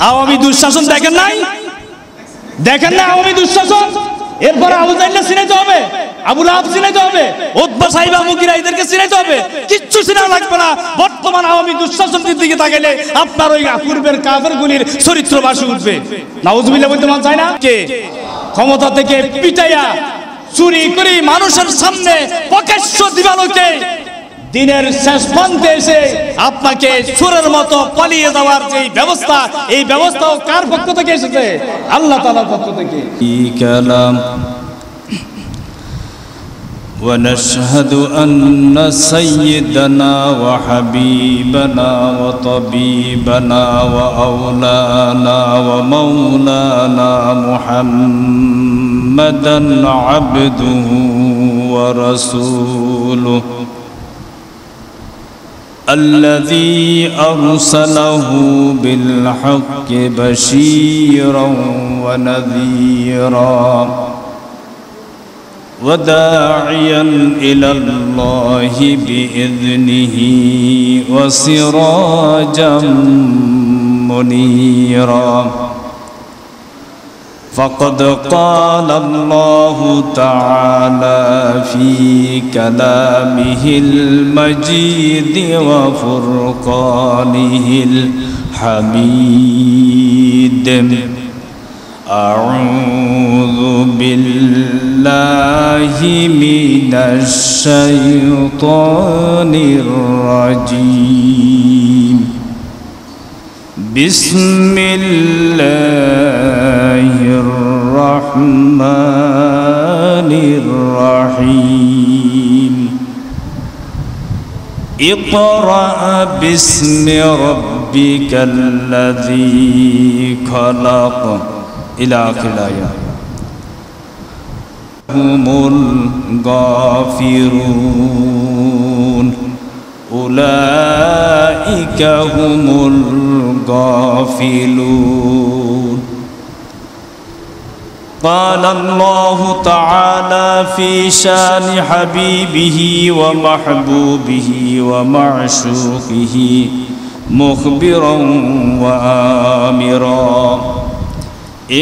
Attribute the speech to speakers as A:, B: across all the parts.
A: আওয়ামী দুঃশাসন দেখেন নাই? দেখেন না আওয়ামী দুঃশাসন? এরপর আবু জাহেলকে চিনাইতে হবে, আবু লাহাব চিনাইতে হবে, উতবা সাইবা মুগিরা এদেরকে চিনাইতে হবে? কিচ্ছু চিনা লাগবে না। বর্তমান আওয়ামী দুঃশাসনের দিকে তাকাইলে আপনার ওই পূর্বের কাফেরগুলির চরিত্র ভাসে উঠবে। নাউজুবিল্লাহ বলতে মন চায় না? কে ক্ষমতা থেকে পিটাইয়া চুরি করে মানুষের সামনে প্রকাশ্য দিবালোকে দিনের শেষ প্রান্তে এসে আপনাকে সুরের মতো পালিয়ে যাওয়ার যে ব্যবস্থা, এই ব্যবস্থাও কার পক্ষ থেকে এসেছে? আল্লাহ তাআলার পক্ষ থেকে।
B: কালাম ونشهد أن سيدنا وحبيبنا وطبيبنا وأولانا ومولانا محمدا عبده ورسوله الذي أرسله بالحق بشيرا ونذيرا وداعيا إلى الله بإذنه وسراجا منيرا فقد قال الله تعالى في كلامه المجيد وفرقانه الحميد أعوذ بالله من الشيطان الرجيم بسم الله الرحمن الرحيم اقرأ باسم ربك الذي خلق إلى آخر الآية هم الغافرون أولئك هم الغافلون قال الله تعالى في شان حبيبه ومحبوبه ومعشوقه مخبرا وآمرا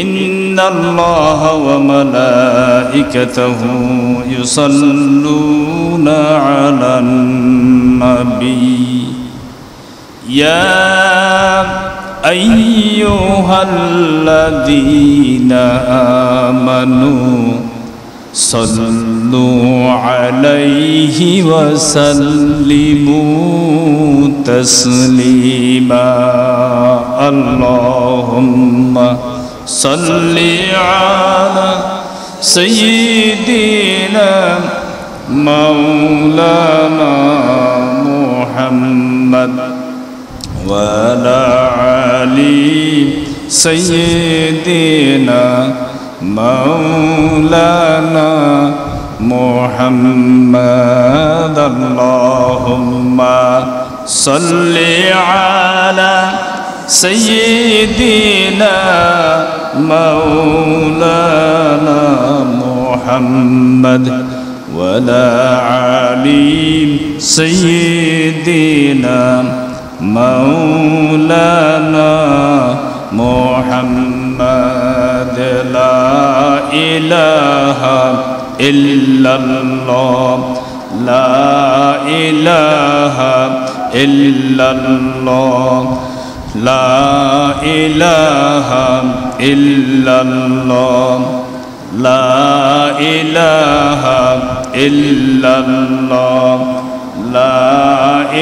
B: إن الله وملائكته يصلون على النبي يا أيها الذين آمنوا صلوا عليه وسلموا تسليما اللهم صل على سيدنا مولانا محمد وعلى آل سيدنا مولانا محمد اللهم صل على سيدنا مولانا محمد وعلى آل سيدنا مولانا محمد لا إله إلا الله لا إله إلا الله لا إله إلا الله لا إله إلا الله لا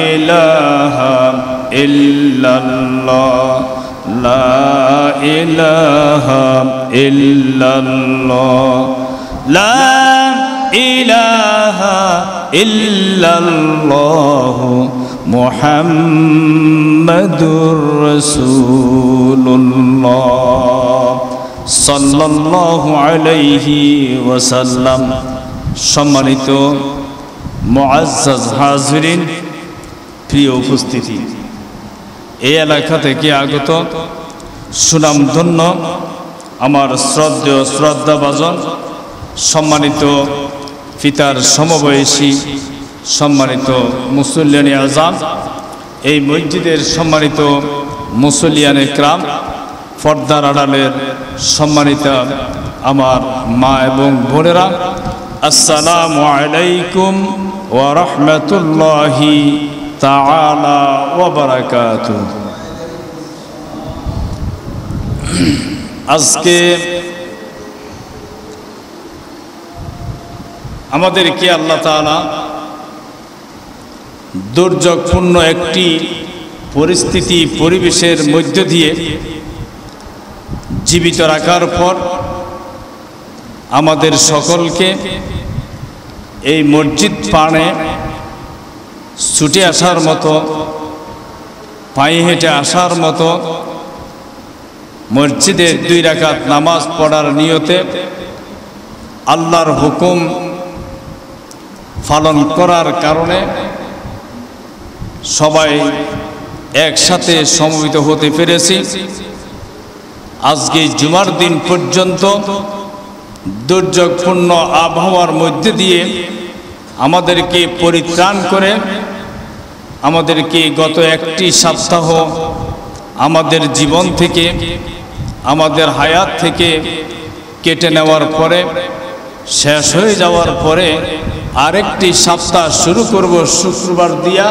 B: إله إلا الله لا إله إلا الله لا إله إلا الله محمد رسول الله صلى الله عليه وسلم সম্মানিত মুআজ্জাজ হাজিরিন, প্রিয় উপস্থিতি, এই এলাকা থেকে আগত সুনামধন্য আমার শ্রদ্ধেয় শ্রদ্ধাভাজন সম্মানিত পিতার সমবয়সী সম্মানিত মুসল্লিয়ানে আযাম, এই মসজিদের সম্মানিত মুসল্লিয়ানে ইকরাম, পর্দার আড়ালের সম্মানিত আমার মা এবং বোনেরা, আসসালামু আলাইকুম ওয়া রাহমাতুল্লাহি তাআলা ওয়া বারাকাতুহু। আজকে আমাদেরকে আল্লাহ তাআলা দুর্যোগপূর্ণ একটি পরিস্থিতি পরিবেশের মধ্য দিয়ে জীবিত রাখার পর আমাদের সকলকে এই মসজিদ পাড়ে ছুটে আসার মতো, পায়ে হেঁটে আসার মতো, মসজিদে 2 রাকাত নামাজ পড়ার নিয়তে আল্লাহর হুকুম পালন করার কারণে সবাই একসাথে সমবেত হতে পেরেছি। আজকে জুমার দিন পর্যন্ত দুর্যোগপূর্ণ আবহাওয়ার মধ্যে দিয়ে আমাদেরকে পরিত্রাণ করে আমাদেরকে গত একটি সপ্তাহ আমাদের জীবন থেকে, আমাদের হায়াত থেকে কেটে নেওয়ার পরে, শেষ হয়ে যাওয়ার পরে আরেকটি সপ্তাহ শুরু করব শুক্রবার দিয়া।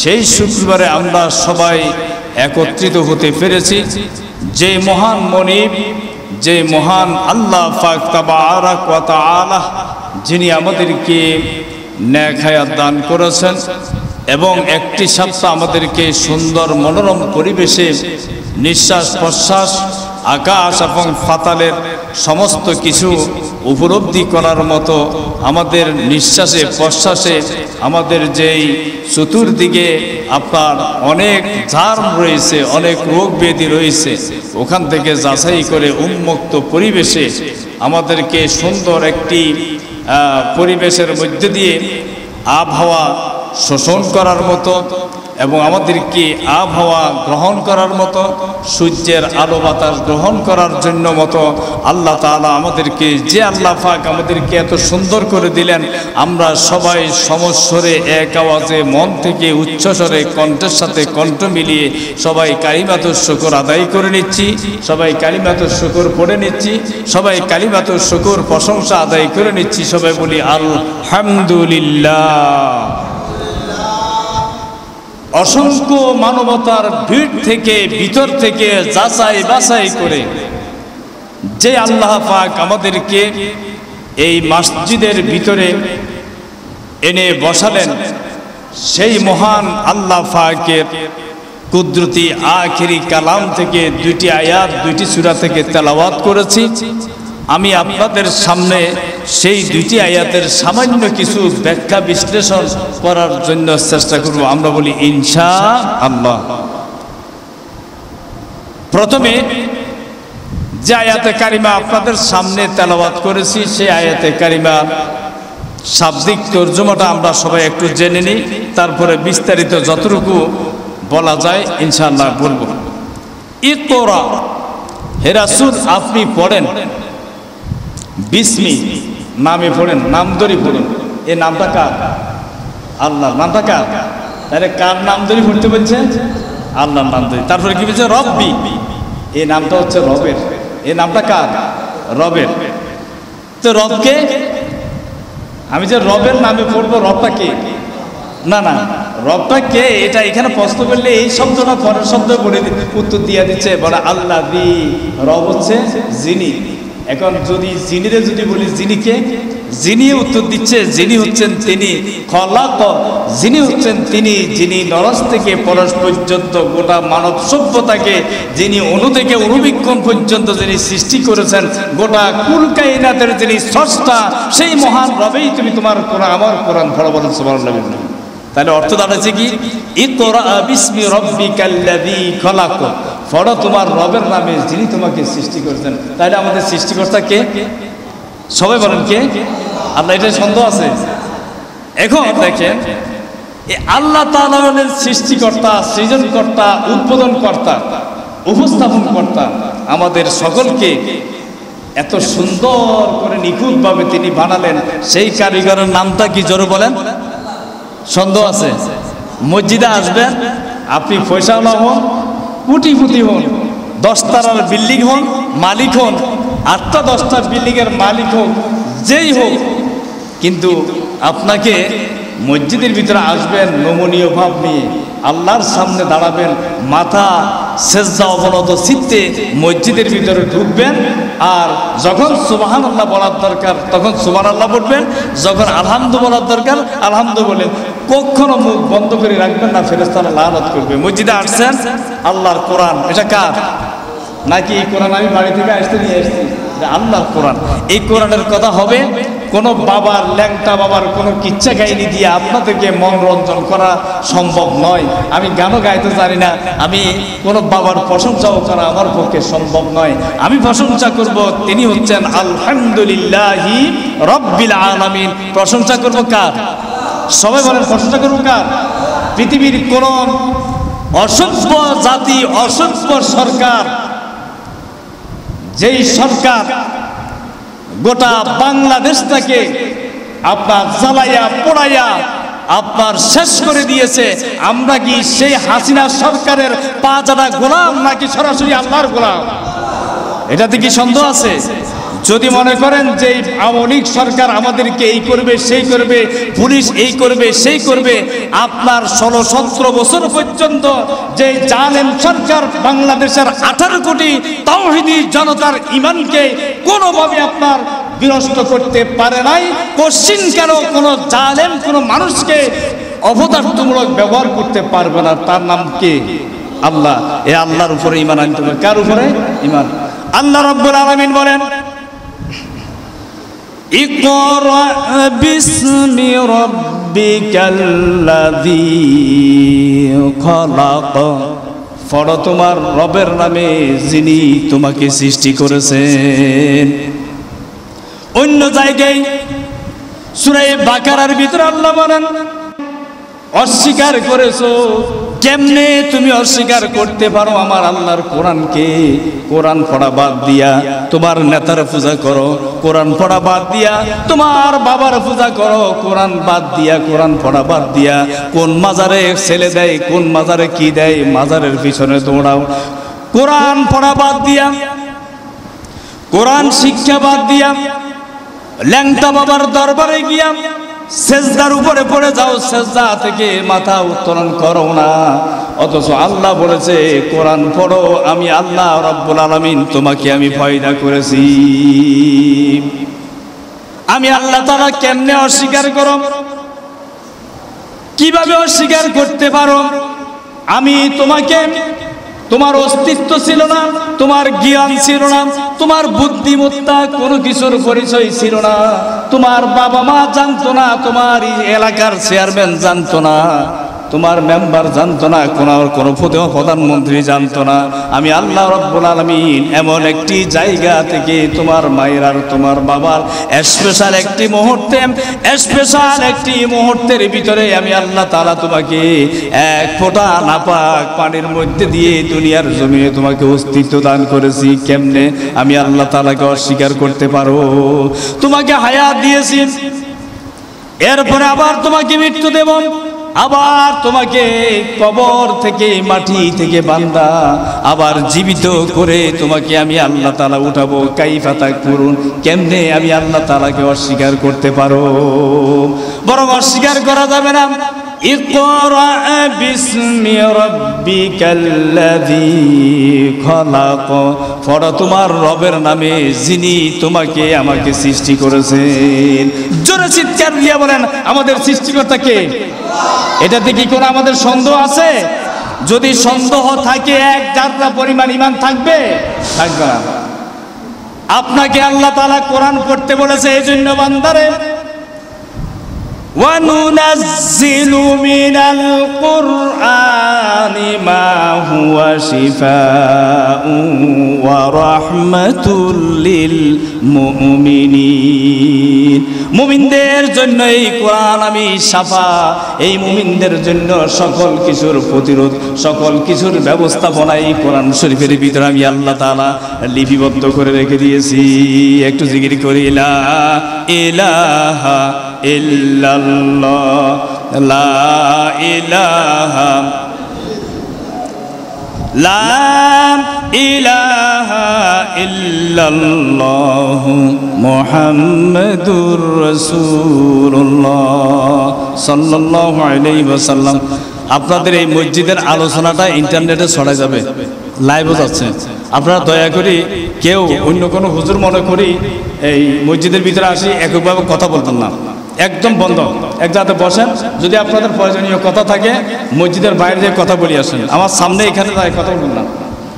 B: সেই শুক্রবারে আমরা সবাই একত্রিত হতে পেরেছি। যে মহান মনিব, যে মহান আল্লাহ পাক তাবারাক ওয়া তাআলা, যিনি আমাদেরকে নেক হায়াত দান করেছেন এবং একটি সপ্তাহ আমাদেরকে সুন্দর মনোরম পরিবেশে নিঃশ্বাস প্রশ্বাস, আকাশ এবং পাতালের সমস্ত কিছু উপলব্ধি করার মতো, আমাদের নিঃশ্বাসে প্রশ্বাসে আমাদের যেই চতুর্দিকে আপনার অনেক ঝাড় রয়েছে, অনেক রোগ ব্যাধি রয়েছে, ওখান থেকে যাচাই করে উন্মুক্ত পরিবেশে আমাদেরকে সুন্দর একটি পরিবেশের মধ্যে দিয়ে আবহাওয়া শোষণ করার মতো এবং আমাদেরকে আবহাওয়া গ্রহণ করার মতো, সূর্যের আলো বাতাস গ্রহণ করার জন্য মতো আল্লাহ তাআলা আমাদেরকে, যে আল্লাহ পাক আমাদেরকে এত সুন্দর করে দিলেন, আমরা সবাই সমস্বরে এক আওয়াজে মন থেকে উচ্চস্বরে কণ্ঠের সাথে কণ্ঠ মিলিয়ে সবাই কালিমাতুশ শুকর আদায় করে নিচ্ছি, সবাই কালিমাতুশ শুকর পড়ে নিচ্ছি, সবাই কালিমাতুশ শুকর প্রশংসা আদায় করে নিচ্ছি। সবাই বলি আলহামদুলিল্লাহ। অসংখ্য মানবতার ভিড় থেকে, ভিতর থেকে যাচাই বাছাই করে যে আল্লাহ পাক আমাদেরকে এই মসজিদের ভিতরে এনে বসালেন, সেই মহান আল্লাহ পাকের কুদরতি আখিরি কালাম থেকে 2টি আয়াত 2টি সূরা থেকে তেলাওয়াত করেছি। আমি আপনাদের সামনে সেই 2টি আয়াতের সামান্য কিছু ব্যাখ্যা বিশ্লেষণ করার জন্য চেষ্টা করব। আমরা বলি ইনশাআল্লাহ। প্রথমে যে আয়াতে কারিমা আপনাদের সামনে তেলাওয়াত করেছি, সেই আয়াতে কারিমা শাব্দিক তর্জমাটা আমরা সবাই একটু জেনে নিই, তারপরে বিস্তারিত যতটুকু বলা যায় ইনশাআল্লাহ বলবো। ইকরা, হে রাসূল আপনি পড়েন, বিসমি নামে পড়েন, নাম ধরে পড়ুন। এই নামটা কার? আল্লাহর। নামটা কার? তাহলে কার নাম ধরে পড়তে বলছে? আল্লাহর নাম ধরে। তারপরে কি বলছে? রব্বি, এই নামটা হচ্ছে রবের। এই নামটা কার? রবের। তো রবকে আমি যে রবের নামে পড়বো, রবটা কে? না না, রবটা কে এটা এখানে প্রশ্ন করলে এই শব্দটা পরের শব্দ বলে উত্তর দিয়ে দিচ্ছে, বলে আল্লাহ দি। রব হচ্ছে যিনি। এখন যদি যিনিরে যদি বলি যিনি কে, যিনি উত্তর দিচ্ছে যিনি হচ্ছেন তিনি। খলাক, যিনি হচ্ছেন তিনি, যিনি নরস থেকে পরশ পর্যন্ত গোটা মানব সভ্যতাকে, যিনি অণু থেকে অণুবীক্ষণ পর্যন্ত যিনি সৃষ্টি করেছেন, গোটা কুল কায়নাতের যিনি স্রষ্টা, সেই মহান রবেই তুমি তোমার কোরআন, আমার কোরআন পড়া বলেন সুবহানাল্লাহ। তাহলে অর্থ দাঁড়াচ্ছে কি? ইকরা বিসমি রাব্বিকাল্লাযী খলাক, পড়ো তোমার রবের নামে যিনি তোমাকে সৃষ্টি করেছেন। তাহলে আমাদের সৃষ্টিকর্তা কে? সবাই বলেন কে? আল্লাহ। এটা সন্দেহ আছে? এখন দেখেন, এই আল্লাহ তাআলা হলেন সৃষ্টিকর্তা, সৃজনকর্তা, উদ্বোধনকর্তা, উপস্থাপনকর্তা। আমাদের সকলকে এত সুন্দর করে নিখুঁতভাবে তিনি বানালেন, সেই কারিগরের নামটা কি জোরে বলেন? সন্দেহ আছে? মসজিদে আসবেন, আপনি পয়সাওয়ালা হন, কোটিপতি হন, 10 তলার বিল্ডিং হন, মালিক হন, 8টা 10টা বিল্ডিংয়ের মালিক হোক, যেই হোক, কিন্তু আপনাকে মসজিদের ভিতরে আসবেন নমনীয় ভাব নিয়ে, আল্লাহর সামনে দাঁড়াবেন, মাথা সেজদা অবনত চিত্তে মসজিদের ভিতরে ঢুকবেন, আর যখন সুবহানাল্লাহ বলার দরকার তখন সুবহানাল্লাহ বলবেন, যখন আলহামদু বলার দরকার আলহামদু বলেন। কখনো মুখ বন্ধ করে রাখবেন না, ফেরেশতারা লানত করবে। মসজিদে আসছেন, আল্লাহর কোরআন, এটা কার? নাকি এই কোরআন আমি বাড়ি থেকে আসতে নিয়ে আসছি? আল্লাহর কোরআন। এই কোরআনের কথা হবে। কোনো বাবার, ল্যাংটা বাবার কোনো কিচ্ছা কাহিনী দিয়ে আপনাদেরকে মনোরঞ্জন করা সম্ভব নয়। আমি গানও গাইতে জানি না, আমি কোনো বাবার প্রশংসাও করা আমার পক্ষে সম্ভব নয়। আমি প্রশংসা করব, তিনি হচ্ছেন আলহামদুলিল্লাহি রব্বিল আলামিন। প্রশংসা করব কার? সবাই বলেন, প্রশংসা করব কার? পৃথিবীর কোন অসভ্য জাতি, অসভ্য সরকার, যেই সরকার গোটা বাংলাদেশটাকে আপনার জ্বালাইয়া পোড়াইয়া আপনার শেষ করে দিয়েছে, আমরা কি সেই হাসিনা সরকারের পাঁচটা গোলাম নাকি সরাসরি আল্লাহর গোলাম? এটাতে কি সন্দেহ আছে? যদি মনে করেন যে আওয়ামী লীগ সরকার আমাদেরকে এই করবে সেই করবে, পুলিশ এই করবে সেই করবে, আপনার 16-17 বছর পর্যন্ত যে জালেম সরকার বাংলাদেশের 18 কোটি তাওহীদি জনতার ঈমানকে কোনোভাবে আপনার বিনষ্ট করতে পারে নাই। কোশ্চিন কেন কোনো জালেম কোনো মানুষকে অপদার্থমূলক ব্যবহার করতে পারবে না? তার নাম কি? আল্লাহ। এই আল্লাহর উপরে ঈমান আনতে হবে। কার উপরে ঈমান? আল্লাহ রাব্বুল আলামিন বলেন, ইকরা বিসমি রাব্বিকাল্লাযী খালাক। পড়ো তোমার রবের নামে যিনি তোমাকে সৃষ্টি করেছেন। অন্য জায়গায় সূরা বাকারার ভিতরে আল্লাহ বলেন, অস্বীকার করেছো। কেমনে তুমি অস্বীকার করতে পারো আমার আল্লাহর কোরআনকে? কোরআন পড়া বাদ দিয়া তোমার নেতার পূজা করো, কোরআন পড়া বাদ দিয়া তোমার বাবার পূজা করো, কোরআন বাদ দিয়া, কোরআন পড়া বাদ দিয়া কোন মাজারে ছেলে দেয়, কোন মাজারে কি দেয়, মাজারের পিছনে দৌড়াও। কোরআন পড়া বাদ দিয়া, কোরআন শিক্ষা বাদ দিয়া ল্যাংটা বাবার দরবারে গিয়া সেজদার উপরে পড়ে যাও, সেজদা থেকে মাথা উত্তোলন করো না। অথচ আল্লাহ বলেছে কোরআন পড়ো, আমি আল্লাহ রাব্বুল আলামিন তোমাকে আমি পয়দা করেছি। আমি আল্লাহ তাআলা কেমনে অস্বীকার করো? কিভাবে অস্বীকার করতে পারো? আমি তোমাকে, তোমার অস্তিত্ব ছিল না, তোমার জ্ঞান ছিল না, তোমার বুদ্ধিমত্তা কোনো কিছুর পরিচয় ছিল না, তোমার বাবা মা জানতো না, তোমার এলাকার চেয়ারম্যান জানতো না, তোমার মেম্বার জানতো না, কোনো প্রধানমন্ত্রী জানতো না। আমি আল্লাহ রাব্বুল আলামিন এমন একটি জায়গা থেকে তোমার মায়ের আর তোমার বাবার স্পেশাল একটি মুহূর্তের ভিতরে আমি আল্লাহ তাআলা তোমাকে এক ফোঁটা নাপাক পানির মধ্যে দিয়ে দুনিয়ার জমিনে তোমাকে অস্তিত্ব দান করেছি। কেমনে আমি আল্লাহ তাআলাকে অস্বীকার করতে পারো? তোমাকে হায়াত দিয়েছি, এরপরে আবার তোমাকে মৃত্যু দেব, আবার তোমাকে কবর থেকে, মাটি থেকে বান্দা আবার জীবিত করে তোমাকে আমি আল্লাহ তাআলা উঠাবো। কাইফা তাকফুরুন? কেমনে আমি আল্লাহ তাআলাকে অস্বীকার করতে পারো? বরং অস্বীকার করা যাবে না। ইকরা বিসমি রাব্বিকাল্লাযী খালাক। পড়ো তোমার রবের নামে যিনি তোমাকে আমাকে সৃষ্টি করেছেন। জোরে চিৎকার দিয়ে বলেন, আমাদের সৃষ্টিকর্তা কে? এটাতে কি কোনো আমাদের সন্দেহ আছে? যদি সন্দেহ থাকে, এক জাররা পরিমাণ ঈমান থাকবে? থাকবে না। আপনাকে আল্লাহ তাআলা কোরআন পড়তে বলেছে, এই জন্য বান্দারে وَنُنَزِّلُ مِنَ الْقُرْآنِ مَا هُوَ شِفَاءٌ وَرَحْمَةٌ لِلْمُؤْمِنِينَ। মুমিনদের জন্য এই কোরআন আমি শাফা, এই মুমিনদের জন্য সকল কিছুর প্রতিরোধ, সকল কিছুর ব্যবস্থাপনা এই কোরআন শরীফের ভিতরে আমি আল্লাহ তাআলা লিপিবদ্ধ করে রেখে দিয়েছি। একটু জিকির করি, লা ইলাহা ইল্লাল্লাহ, লা ইলাহা লা ইলাহা ইল্লাল্লাহু মুহাম্মাদুর রাসূলুল্লাহ সাল্লাল্লাহু আলাইহি ওয়াসাল্লাম। আপনাদের এই মসজিদের আলোচনাটা ইন্টারনেটে ছড়ায় যাবে, লাইভও যাচ্ছে। আপনারা দয়া করে কেউ অন্য কোনো হুজুর মনে করি এই মসজিদের ভিতরে আসি এককভাবে কথা বলতেন না, একদম বন্ধ। এক জায়গাতে বসেন, যদি আপনাদের প্রয়োজনীয় কথা থাকে মসজিদের বাইরে যে কথা বলি আসেন, আমার সামনে এখানে কথা বলবেন না।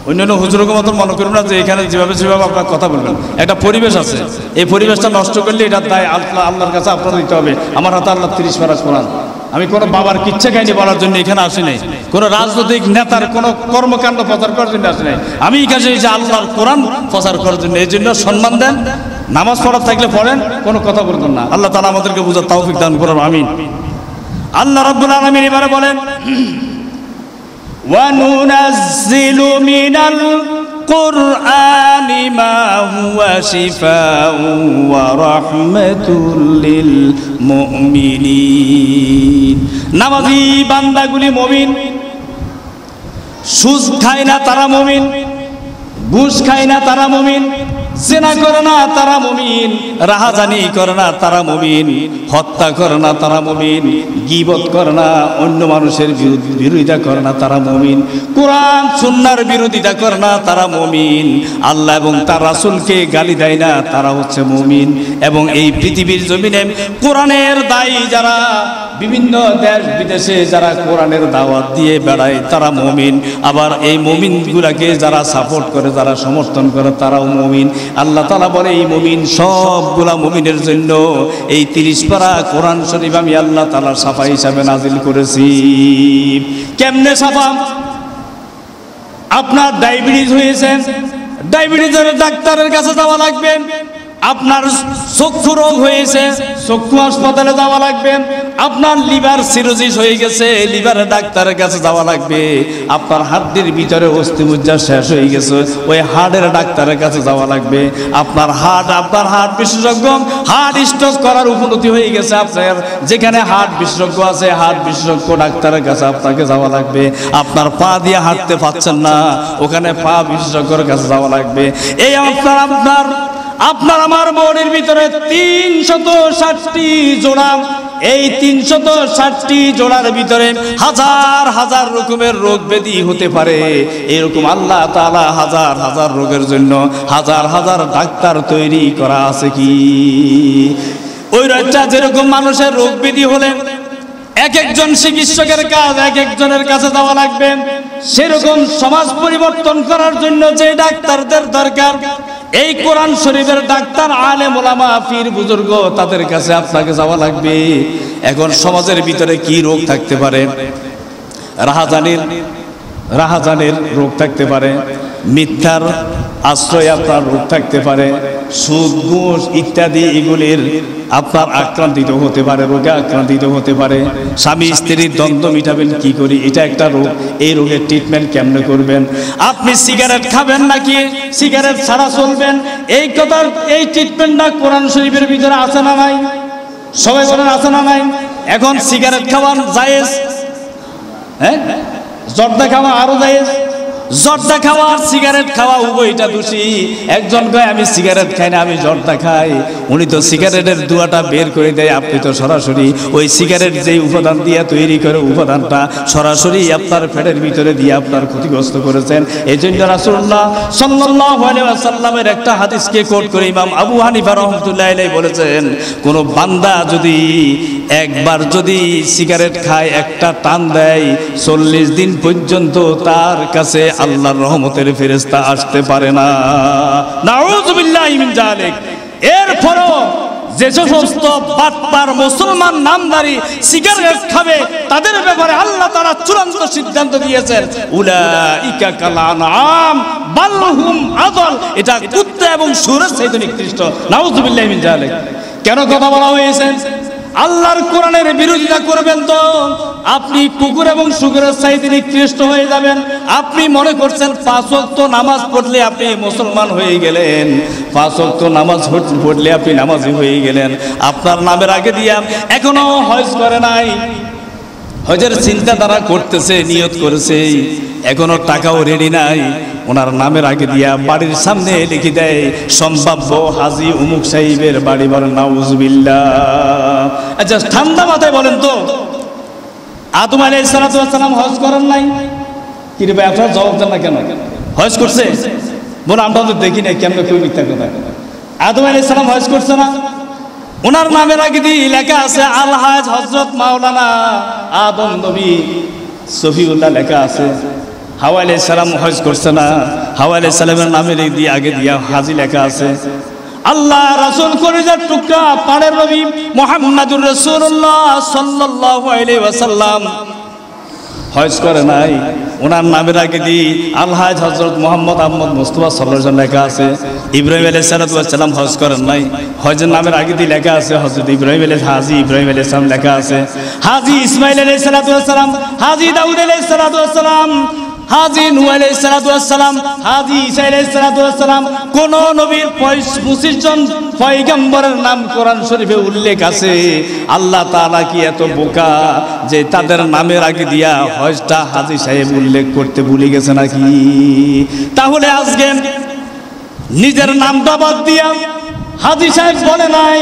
B: অন্যান্য হুজুরের মতন মনে করবেন না যে এখানে যেভাবে আপনার কথা বলবেন। একটা পরিবেশ আছে, এই পরিবেশটা নষ্ট করলে এটার দায় আল্লাহর কাছে আপনার দিতে হবে। আমার হাতে আল্লাহ 30 পারা কোরআন। আমি কোনো বাবার কিচ্ছা কাহিনী বলার জন্য এখানে আসি নাই, কোনো রাজনৈতিক নেতার কোনো কর্মকাণ্ড প্রচার করার জন্য আসি নাই। আমি এখানে এসে আল্লাহর কোরআন প্রচার করার জন্য। এই জন্য সম্মান দেন, নামাজ পড়ার থাকলে পড়েন, কোনো কথা বলবেন না। আল্লাহ তাআলা আমাদেরকে বুঝার তৌফিক দান করুন, আমিন। আল্লাহ রাব্বুল আলামিন এবারে বলেন, وَنُنَزِّلُ مِنَ الْقُرْآنِ مَا هُوَ شِفَاءٌ وَرَحْمَةٌ لِلْمُؤْمِنِينَ। নামাজি বান্দাগুলি মুমিন, সুদ খায় না তারা মুমিন, ঘুষ খায় না তারা মুমিন, জিনা করে না তারা মুমিন, রাহাজানি করে না তারা মুমিন, হত্যা করে না তারা মুমিন, গীবত করে না, অন্য মানুষের বিরোধিতা করে না তারা মুমিন, কোরআন সুন্নাহর বিরোধিতা করে না তারা মুমিন, আল্লাহ এবং তার রাসূলকে গালি দেয় না তারা হচ্ছে মুমিন। এবং এই পৃথিবীর জমিনে কোরআনের দায়ী যারা, বিভিন্ন দেশ বিদেশে যারা কোরআনের দাওয়াত দিয়ে বেড়ায় তারা মুমিন। আবার এই মুমিনগুলাকে যারা সাপোর্ট করে, যারা সমর্থন করে তারাও মুমিন। আল্লাহ তাআলা বলে এই মুমিন সবগুলা মুমিনের জন্য এই 30 পারা কোরআন শরীফ আমি আল্লাহ তাআলা সাফা হিসাবে নাজিল করেছি। কেমনে সাফা? আপনার ডায়াবেটিস হয়েছে, ডায়াবেটিসের ডাক্তারের কাছে যাওয়া লাগবে। আপনার চক্ষু রোগ হয়েছে, চক্ষু হাসপাতালে যাওয়া লাগবে। আপনার লিভার সিরোসিস হয়ে গেছে, লিভারের ডাক্তারের কাছে যাওয়া লাগবে। আপনার হাড়ের ভিতরে অস্থিমজ্জা শেষ হয়ে গেছে, ওই হাড়ের ডাক্তারের কাছে যাওয়া লাগবে। আপনার হার্ট বিশেষজ্ঞ, হার্ট স্ট্রোক করার উপনতি হয়ে গেছে, আপনার যেখানে হার্ট বিশেষজ্ঞ আছে হার্ট বিশেষজ্ঞ ডাক্তারের কাছে আপনাকে যাওয়া লাগবে। আপনার পা দিয়ে হাঁটতে পারছেন না, ওখানে পা বিশেষজ্ঞের কাছে যাওয়া লাগবে। এই আপনার আমার বডির ভিতরে 360টি জোড়া, এই 360টি জোড়ার ভিতরে হাজার হাজার রকমের রোগ ব্যাধি হতে পারে। এরকম আল্লাহ তাআলা হাজার হাজার রোগের জন্য হাজার হাজার ডাক্তার তৈরি করা আছে। কি ওই রোগটা যেরকম মানুষের রোগ ব্যাধি হলে এক একজন চিকিৎসকের কাজ এক একজনের কাছে যাওয়া লাগবে, সেরকম সমাজ পরিবর্তন করার জন্য যে ডাক্তারদের দরকার, এই কোরআন শরীফের ডাক্তার, আলেম ওলামা, পীর বুজুর্গ, তাদের কাছে আপনাকে যাওয়া লাগবে। এখন সমাজের ভিতরে কি রোগ থাকতে পারে? রাহাজানির রোগ থাকতে পারে, মিথ্যার আশ্রয় আপনার রোগ থাকতে পারে, সুদ ঘুষ ইত্যাদি এগুলির আপনার আক্রান্তিত হতে পারে, রোগে আক্রান্তিত হতে পারে। স্বামী স্ত্রীর দ্বন্দ্ব মিটাবেন কি করি, এটা একটা রোগ। এই রোগের ট্রিটমেন্ট কেমনে করবেন? আপনি সিগারেট খাবেন নাকি সিগারেট ছাড়া চলবেন, এই কথার এই ট্রিটমেন্টটা কোরআন শরীফের ভিতরে আছে না নাই? সবাই বলেন আছে না নাই? এখন সিগারেট খাওয়া জায়েজ, হ্যাঁ, জর্দা খাওয়া আরো জায়েজ। জর্দা খাওয়া আর সিগারেট খাওয়া উভয়টা দোষী। একজন কয় আমি সিগারেট খাই না, আমি জর্দা খাই, উনি তো সিগারেটের দুয়াটা বের করে দেয়, আপনি তো সরাসরি ওই সিগারেট যেই উপাদান দিয়ে তৈরি করে উপাদানটা সরাসরি আপনার পেটের ভিতরে দিয়ে আপনার ক্ষতিগ্রস্ত করেছেন। এই জন্য রাসূলুল্লাহ সাল্লাল্লাহু আলাইহি ওয়াসাল্লামের একটা হাদিসকে কোট করে ইমাম আবু হানিফা রাহমাতুল্লাহি আলাইহি বলেছেন, কোন বান্দা যদি একবার যদি সিগারেট খায়, একটা টান দেয়, 40 দিন পর্যন্ত তার কাছে আল্লাহর রহমতের ফেরেশতা আসতে পারে না। নাউযুবিল্লাহি মিন যালিক। এরপরও যে সমস্ত বাটপার মুসলমান নামধারী সিগারেট খাবে তাদের ব্যাপারে আল্লাহ তাআলা চূড়ান্ত সিদ্ধান্ত দিয়েছেন, উলাইকা কাল আনআম বাল হুম আযাল। এটা কুত্তা এবং শুয়োরের চাইতে নিকৃষ্ট। নাউযুবিল্লাহি মিন যালিক। কেন কথা বলা হয়েছে? আল্লাহর কোরআনের বিরোধিতা করবেন তো আপনি কুকুর এবং শুকুরের চাইতে নিকৃষ্ট হয়ে যাবেন। আপনি মনে করছেন 5 ওয়াক্ত নামাজ পড়লে আপনি মুসলমান হয়ে গেলেন, 5 ওয়াক্ত নামাজ পড়লে আপনি নামাজি হয়ে গেলেন। আপনার নামের আগে দিয়া এখনো হজ করে নাই, হজের চিন্তা তারা করতেছে, নিয়ত করেছে, এখনো টাকাও রেডি নাই, ওনার নামের আগে দিয়া বাড়ির সামনে লিখে দেয় সম্ভাব্য হাজী উমুক সাহেবের বাড়ি। বলেন নাউজুবিল্লাহ। আচ্ছা ঠান্ডা মাথায় বলেন তো, আদম আলাইহিস সালাতু ওয়াস সালাম হজ করেন নাই? কি রে ভাই আপনারা জবাব দেন না কেন? হজ করছে? বলে আমরা তো দেখি না, কেমনে কই মিথ্যা কথা। আদম আলাইহিস সালাম হজ করছে না? ওনার নামের আগে দিয়ে লেখা আছে আলহাজ হযরত মাওলানা আদম নবী সফিউল্লাহ লেখা আছে। হাওয়া আলাইহিস সালাম হজ করছে না? হাওয়া আলাইহিস সালামের নামের দিয়ে আগে দিয়া হাজী লেখা আছে। আল্লাহ রাসূল কলিজার টুকরা পাড়ের নবী মুহাম্মদুর রাসূলুল্লাহ সাল্লাল্লাহু আলাইহি ওয়াসাল্লাম হজ করে নাই, ওনার নামের আগে দিয়ে আলহাজ হযরত মুহাম্মদ আহমদ মুস্তাফা সাল্লাল্লাহু আলাইহি ওয়াসাল্লাম লেখা আছে। ইব্রাহিম আলাইহিস সালাম হজ করেন নাই, হজের নামের আগে দিয়ে লেখা আছে হযরত ইব্রাহিম আলাইহিস হাজী ইব্রাহিম আলাইহিস সালাম লেখা আছে। হাজী ইসমাঈল আলাইহিস সালাম, হাজী দাউদ আলাইহিস সালাম, হাজী নূহ আলাইহিস সালাম, হাজী ঈসা আলাইহিস সালাম। কোন নবীর 25 জন পয়গম্বরের নাম কোরআন শরীফে উল্লেখ আছে? আল্লাহ তাআলা কি এত বোকা যে তাদের নামের আগে দিয়া হজটা হাজী সাহেব উল্লেখ করতে ভুলে গেছে নাকি? তাহলে আজকে নিজের নামটা বাদ দিয়া হাজী সাহেব বলে নাই,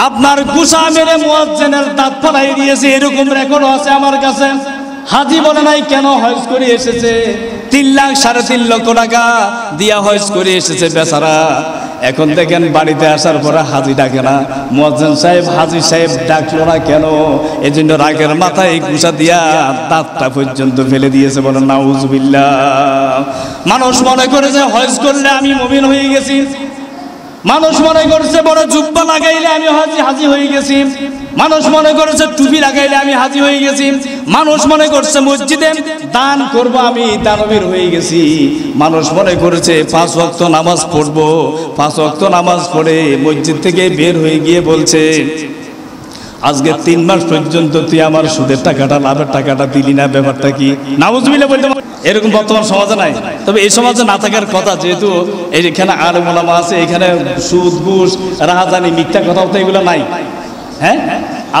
B: আপনার গুসা মেরে মুয়াজ্জিনের দাঁত ফালাই দিয়েছে, এরকম রেকর্ড আছে আমার কাছে। হাজী বলে নাই কেন? হজ করে এসেছে 3 লাখ 3.5 লক্ষ টাকা দিয়া হজ করে এসেছে বেচারা। এখন দেখেন বাড়িতে আসার পরে হাজী ডাকে না, মুয়াজ্জিন সাহেব হাজী সাহেব ডাকলো না কেন? এই জন্য রাগের মাথায় গুসা দিয়া দাঁতটা পর্যন্ত ফেলে দিয়েছে। বলেন নাউজুবিল্লাহ। মানুষ মনে করে যে হজ করলে আমি মুমিন হয়ে গেছি, মানুষ মনে করছে বড় জুব্বা লাগাইলে আমি হাজী হয়ে গেছি, মানুষ মনে করেছে টুপি লাগাইলে আমি হাজী হয়ে গেছি, মানুষ মনে করছে মসজিদে দান করব আমি দানবীর হয়ে গেছি, মানুষ মনে করেছে 5 ওয়াক্ত নামাজ পড়বো, 5 ওয়াক্ত নামাজ পড়ে মসজিদ থেকে বের হয়ে গিয়ে বলছে আজকে 3 মাস পর্যন্ত তুই আমার সুদের টাকাটা লাভের টাকাটা দিলি না, ব্যাপারটা কি? নাউজুবিল্লাহ বলতে এরকম বর্তমান সমাজে নাই, তবে এই সমাজে না থাকার কথা, যেহেতু এখানে আলেম ওলামা আছে, এখানে সুদ ঘুষ রাহাজানি মিথ্যা কথা তো এগুলো নাই। হ্যাঁ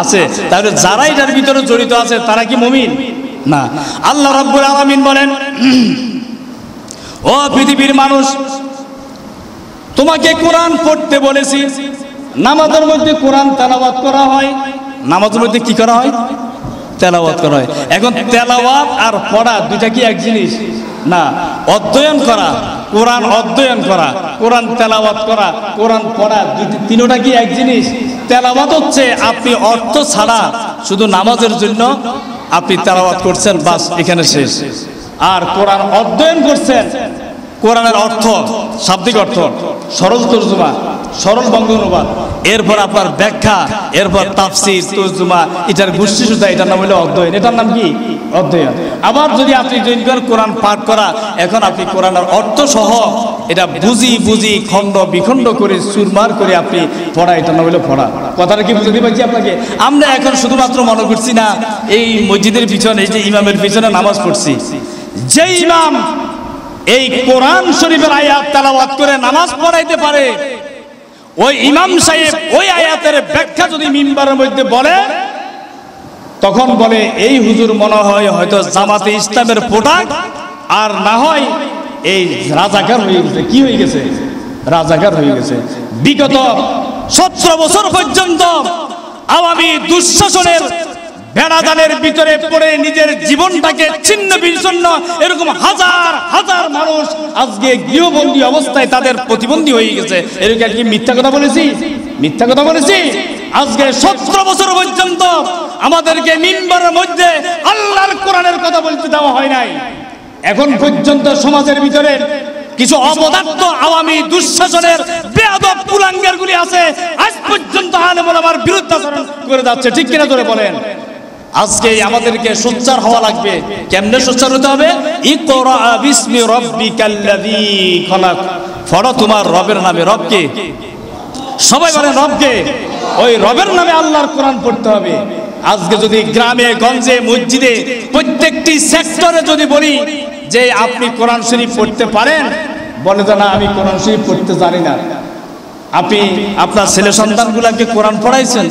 B: আছে, তাহলে যারা এটার ভিতরে জড়িত আছে তারা কি মুমিন না? আল্লাহ রাব্বুল আলামিন বলেন, ও পৃথিবীর মানুষ, তোমাকে কোরআন পড়তে বলেছি। নামাজের মধ্যে কোরআন তেলাওয়াত করা হয়। নামাজের মধ্যে কি করা হয়? তেলাওয়াত করা হয়। এখন তেলাওয়াত আর পড়া দুইটা কি এক জিনিস না? অধ্যয়ন করা, কোরআন অধ্যয়ন করা, কোরআন তেলাওয়াত করা, কোরআন পড়া, তিনটা কি এক জিনিস? তেলাওয়াত হচ্ছে আপনি অর্থ ছাড়া শুধু নামাজের জন্য আপনি তেলাওয়াত করছেন, বাস এখানে শেষ। আর কোরআন অধ্যয়ন করছেন, কোরআনের অর্থ, শাব্দিক অর্থ, সরল তর্জমা, সরল বঙ্গ অনুবাদ, এরপর আপনার ব্যাখ্যা, এরপর তাফসীর তর্জমা, এটার গোষ্ঠী সুদ্ধা, এটার নাম হলো অধ্যয়ন। এটার নাম কি? অধ্যয়ন। আবার যদি আপনি কোরআন পাঠ করা, এখন আপনি কোরআনের অর্থ সহ এটা বুঝি খণ্ড বিখণ্ড করে চুরমার করে আপনি পড়া, এটার নাম হলো পড়া। কথাটা কি বুঝতে পারছি আপনাকে? আমরা এখন শুধুমাত্র মনে করছি না এই মসজিদের পিছনে, এই যে ইমামের পিছনে নামাজ পড়ছি, যে ইমাম এই কোরআন শরীফের আয়াত তেলাওয়াত করে নামাজ পড়াইতে পারে, ওই ইমাম সাহেব ওই আয়াতের ব্যাখ্যা যদি মিম্বারের মধ্যে বলে, তখন বলে এই হুজুর মনে হয় হয়তো জামাতে ইসলামের প্রোডাক্ট, আর না হয় এই রাজাকার হয়ে গেছে। কি হয়ে গেছে? রাজাকার হয়ে গেছে। বিগত 17 বছর পর্যন্ত আওয়ামী দুঃশাসনের বেড়াজালের ভিতরে পড়ে নিজের জীবনটাকে ছিন্ন বিচ্ছিন্ন এরকম হাজার হাজার মানুষ আজকে গৃহবন্দী অবস্থায় তাদের প্রতিবন্ধী হয়ে গেছে। এরকম কি মিথ্যা কথা বলেছি? মিথ্যা কথা বলেছি? আজকে 17 বছর পর্যন্ত আমাদেরকে মিম্বারের মধ্যে আল্লাহর কোরআনের কথা বলতে দেওয়া হয় নাই। এখন পর্যন্ত সমাজের ভিতরে কিছু অপদার্থ আওয়ামী দুঃশাসনের বেয়াদব কুলাঙ্গার গুলি আছে, আজ পর্যন্ত আলেম ওলামার বিরুদ্ধাচরণ করে যাচ্ছে। ঠিক কিনা ধরে বলেন? আজকে আমাদেরকে সোচ্চার হওয়া লাগবে। কেমনে সোচ্চার হতে হবে? ইকরা বিসমি রাব্বিকাল্লাযী খলাক, পড়ো তোমার রবের নামে। রবকে সবাই বলেন, রবকে। ওই রবের নামে আল্লাহর কোরআন পড়তে হবে। আজকে যদি গ্রামে গঞ্জে মসজিদে প্রত্যেকটি সেক্টরে যদি বলি যে আপনি কোরআন শরীফ পড়তে পারেন, বলে যে না আমি কোরআন শরীফ পড়তে জানি না,
A: আপনি আপনার ছেলে সন্তানগুলোকে কোরআন পড়াইছেন,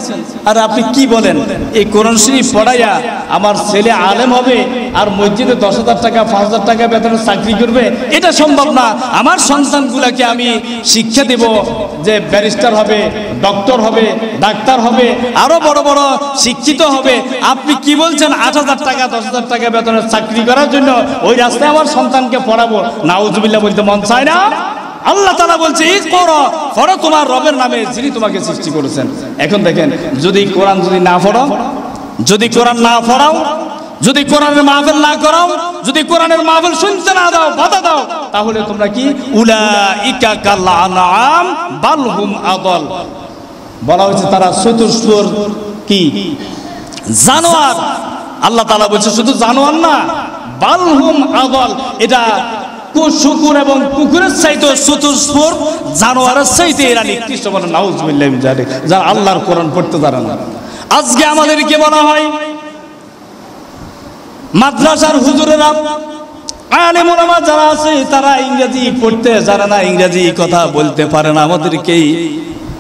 A: আর আপনি কি বলেন এই কোরআন শরীফ পড়াইয়া আমার ছেলে আলেম হবে আর মসজিদে 10,000 টাকা 5,000 টাকা বেতনে চাকরি করবে? এটা সম্ভব না। আমার সন্তানগুলোকে আমি শিক্ষা দেব যে ব্যারিস্টার হবে, ডক্টর হবে, ডাক্তার হবে, আরো বড় বড় শিক্ষিত হবে। আপনি কি বলছেন 8,000 টাকা 10,000 টাকা বেতনের চাকরি করার জন্য ওই রাস্তায় আমার সন্তানকে পড়াবো? নাউজুবিল্লাহ বলতে মন চায় না? আল্লাহ তাআলা বলছে পড়ো তোমার রবের নামে যিনি তোমাকে সৃষ্টি করেছেন। এখন দেখেন, যদি কোরআন যদি না পড়ো, যদি কোরআন না পড়াও, যদি কোরআনের মাহফিল না করাও, যদি কোরআনের মাহফিল শুনতে না দাও, বাধা দাও, তাহলে তোমরা কি উলাইকা কাল আনআম বাল হুম আদাল। বলা হয়েছে তারা চতুষ্পদ কি জানোয়ার। আল্লাহ তাআলা বলছে শুধু জানোয়ার না, বাল হুম আদাল। এটা শুকুর এবং কুকুরের চাইতে চতুষ্পদ জানোয়ারের চাইতে এরা নিকৃষ্ট। বলে নাউজুবিল্লাহি মিন যালিক, যারা আল্লাহর কোরআন পড়তে জানে না। আজকে আমাদেরকে বলা হয় মাদ্রাসার হুজুরেরা, আলেম ওলামা যারা আছে তারা ইংরেজি পড়তে জানে না, ইংরেজি কথা বলতে পারে না, আমাদেরকেই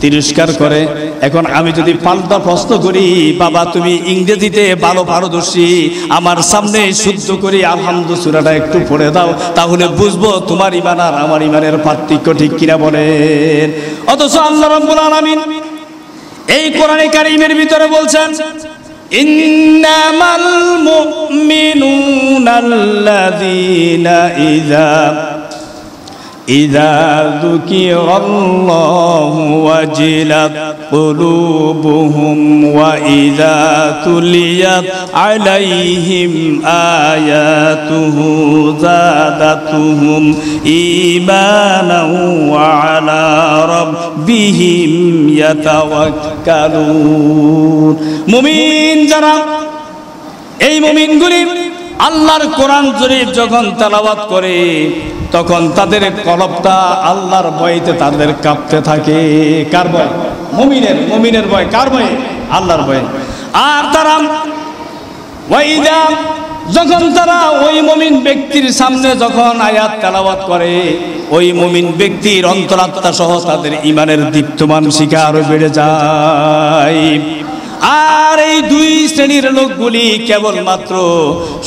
A: তিরস্কার করে। এখন আমি যদি পাল্টা প্রশ্ন করি, বাবা তুমি ইংরেজিতে ভালো পারদর্শী, আমার সামনে শুদ্ধ করে আলহামদুলিল্লাহ সূরাটা একটু পড়ে দাও, তাহলে বুঝবো তোমার ঈমান আর আমার ঈমানের পার্থক্য ঠিক কিনা বলেন। অথচ আল্লাহ রাব্বুল আলামিন এই কোরআনে কারীমের ভিতরে বলছেন ইন্নামাল মুমিনুনাল্লাযীনা ইযা যুকিরাল্লাহু ওয়াজিলাত কুলুবুহুম ওয়া ইযা তুলিয়াত আলাইহিম আয়াতুহু যাদাতুহুম ঈমানাও ওয়া আলা রাব্বিহিম ইয়াতাওয়াক্কালুন। মুমিন যারা, এই মুমিনগুলি আল্লাহর কোরআন শরীফ যখন তেলাওয়াত করে তখন তাদের কলবটা আল্লাহর ভয়তে তাদের কাঁপতে থাকে। কার ভয়? মুমিনের ভয়। কার ভয়? আল্লাহর ভয়। আর তারা ওয়াইদা, যখন তারা ওই মুমিন ব্যক্তির সামনে যখন আয়াত তেলাওয়াত করে, ওই মুমিন ব্যক্তির অন্তরাত্মা সহ তাদের ঈমানের দীপ্তমান শিখা আরো বেড়ে যায়। আর এই দুই শ্রেণীর লোকগুলি কেবলমাত্র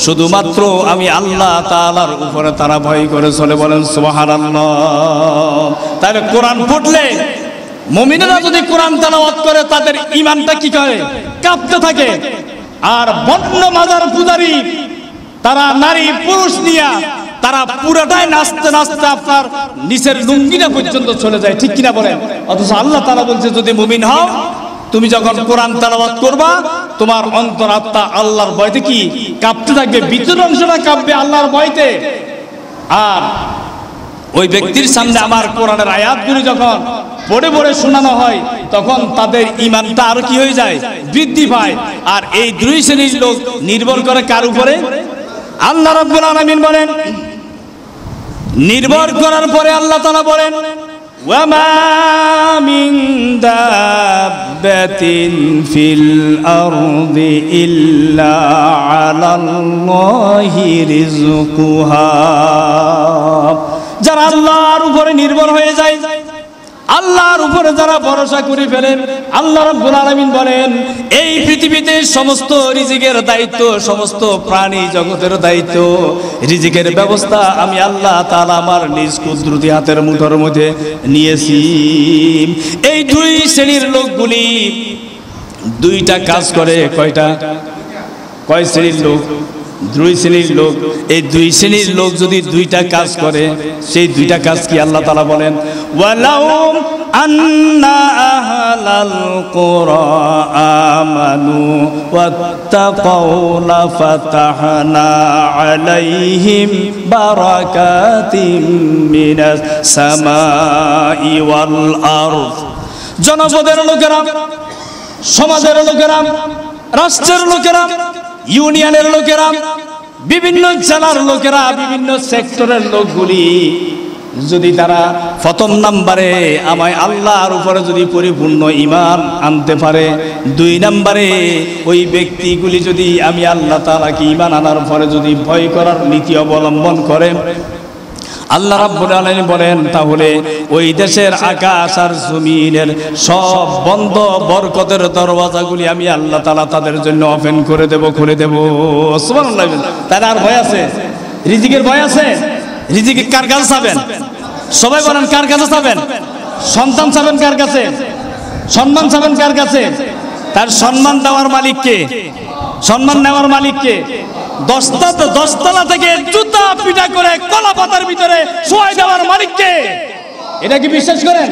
A: শুধুমাত্র আমি আল্লাহ তাআলার উপরে তারা ভয় করে চলে। বলেন সুবহানাল্লাহ। তাহলে কোরআন পড়লে মুমিনেরা যদি কোরআন তেলাওয়াত করে তাদের ঈমানটা কি করে? কাঁপতে থাকে। আর বন্য মাজার পূজারী তারা নারী পুরুষ নিয়া তারা পুরোটাই নাচতে নাচতে আপনার নিচের লুঙ্গিটা পর্যন্ত চলে যায়, ঠিক কিনা বলেন? অথচ আল্লাহ তাআলা বলছে যদি মুমিন হও, তুমি যখন কোরআন তেলাওয়াত করবা তোমার অন্তরাত্মা আল্লাহর ভয়তে কি কাঁপতে থাকবে, ভিতর অংশটা কাঁপবে আল্লাহর ভয়তে। আর ওই ব্যক্তির সামনে আমার কোরআনের আয়াতগুলি যখন পড়ে পড়ে শোনানো হয় তখন তাদের ঈমানটা আরো কি হয়ে যায়? বৃদ্ধি পায়। আর এই দুই শ্রেণীর লোক নির্ভর করে কার উপরে? আল্লাহ রাব্বুল আলামিন বলেন, নির্ভর করার পরে আল্লাহ তাআলা বলেন ওয়ামা মিন দাব্বাতিন ফিল আরদি ইল্লা আলাল্লাহি রিজকুহা। যারা আল্লাহর উপরে নির্ভর হয়ে যায়, আল্লাহর উপরে যারা ভরসা করে ফেলেন, আল্লাহ রাব্বুল আলামিন বলেন এই পৃথিবীতে সমস্ত রিজিকের দায়িত্ব, সমস্ত প্রাণী জগতের দায়িত্ব, রিজিকের ব্যবস্থা আমি আল্লাহ তাআলা আমার নিজ কুদরতি হাতের মুঠোর মধ্যে নিয়েছি। এই দুই শ্রেণীর লোকগুলি দুইটা কাজ করে। কয়টা? কয় শ্রেণীর লোক? দুই শ্রেণীর লোক। এই দুই শ্রেণীর লোক যদি দুইটা কাজ করে, সেই দুইটা কাজ কি আল্লাহ তাআলা বলেন ওয়ালাউ আন্না আহলাল কুরা আমানু ওয়াত্তাকাউ লাফাতাহনা আলাইহিম বারাকাতিম মিনাস সামাই ওয়াল আরদ। জনপদের লোকেরা, সমাজের লোকেরা, রাষ্ট্রের লোকেরা, ইউনিয়নের লোকেরা, বিভিন্ন জেলার লোকেরা, বিভিন্ন সেক্টরের লোকগুলি যদি তারা প্রথম নাম্বারে আমায় আল্লাহর উপরে যদি পরিপূর্ণ ঈমান আনতে পারে, দুই নাম্বারে ওই ব্যক্তিগুলি যদি আমি আল্লাহ তাআলাকে ঈমান আনার পরে যদি ভয় করার নীতি অবলম্বন করে,
B: আল্লাহ রাব্বুল আলামিন বলেন, তাহলে ওই দেশের আকাশ আর জমিনের সব বন্ধ বরকতের দরওয়াজাগুলি আমি আল্লাহ তাআলা তাদের জন্য ওপেন করে দেব, খুলে দেব। সুবহানাল্লাহ। তার আর ভয় আছে? রিজিকের ভয় আছে? রিজিক কার কাছে চাবেন? সবাই বলেন, কার কাছে চাবেন? সন্তান চাবেন কার কাছে? সম্মান চাবেন কার কাছে? তার সম্মান দেওয়ার মালিক কে? সম্মান নেওয়ার মালিক কে? দশতলা থেকে জুতা পিটা করে কলা পাতার ভিতরে শোয়াই দেওয়ার মালিক কে? এটা কি বিশ্বাস করেন?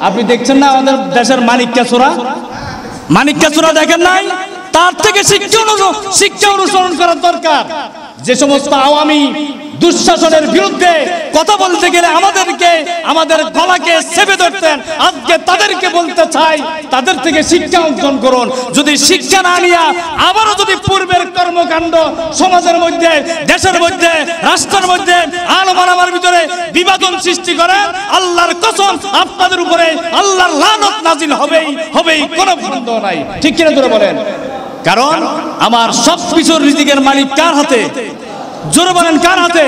B: আপনি দেখছেন না আমাদের দেশের মানিককে চোরা? মানিককে চোরা দেখেন নাই? তার থেকে শিক্ষা অনুসরণ করার দরকার। যে সমস্ত আওয়ামী দুঃশাসনের বিরুদ্ধে কথা বলতে গেলে আমাদের গলাকে চেপে ধরতেন, আজকে তাদেরকে বলতে চাই, তাদের থেকে শিক্ষা অর্জন করুন। যদি শিক্ষা না নিয়ে আবারও যদি পূর্বের কর্মকাণ্ড সমাজের মধ্যে, দেশের মধ্যে, রাষ্ট্রের মধ্যে আলমানামার ভিতরে বিভাজন সৃষ্টি করেন, আল্লাহর কসম আপনাদের উপরে আল্লাহর লানত নাজিল হবেই, কোনো সন্দেহ নাই। ঠিক কিনা জোরে বলেন? কারণ আমার সব কিছুর রিজিকের মালিক কার হাতে? জোরে বলেন, কার হাতে?